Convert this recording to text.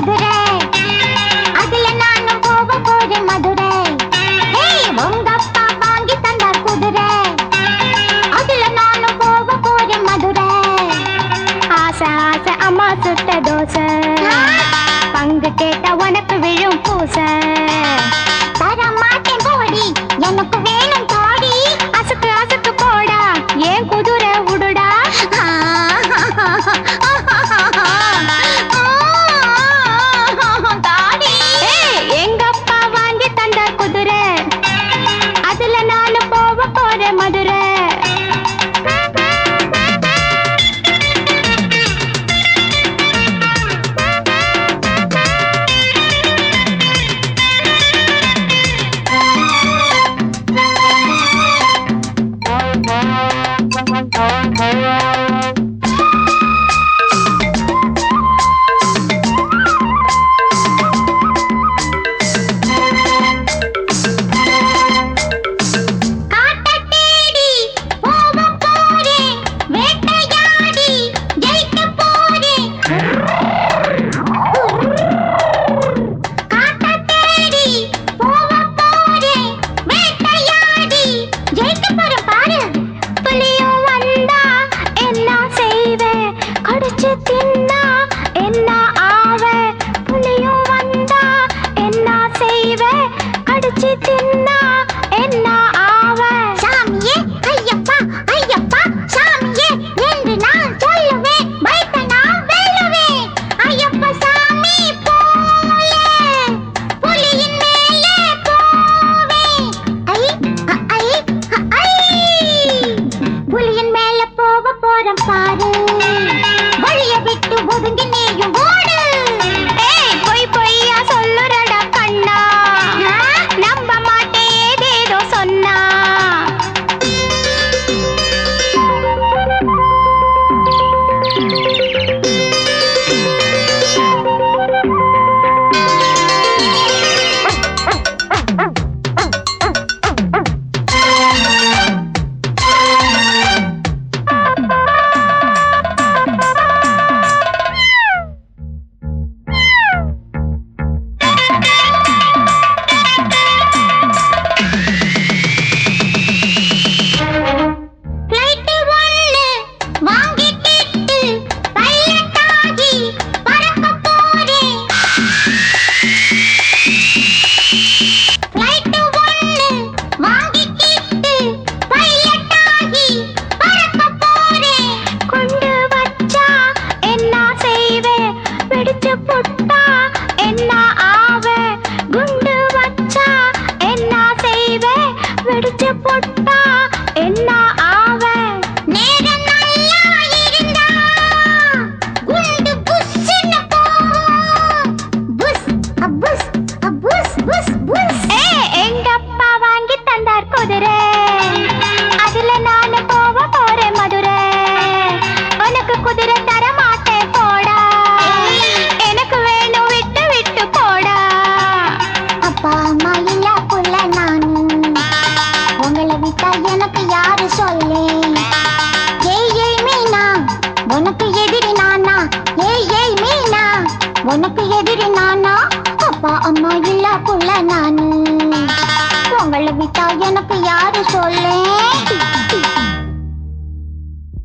குதிரை, அதுல நானும் போக போறேன் மதுரை. உங்க அப்பா வாங்கி தந்தார் குதிரை, அதுல நானும் போக போறேன் மதுரை. ஆசை ஆசை அம்மா சுட்ட தோசை, பங்கு கேட்ட உனக்கு விழும் பூசை. தர மாட்டேன் போடி, எனக்கு வேணும் தோடி. அசுக்கு அசுக்கு போடா, ஏன் குதிரை உடுடா. எங்க அப்பா வாங்கி தந்த குதிரை, அதுல நானும் போக போறேன் மதுரை. எனக்கு யாரு சொல்லே. ஏய் மீனா, உனக்கு எதிரி நானா? ஏய் மீனா, உனக்கு எதிரி நானா? அப்பா அம்மா இல்ல புள்ள நானு, உங்களை விட்டா எனக்கு யாரு சொல்லே.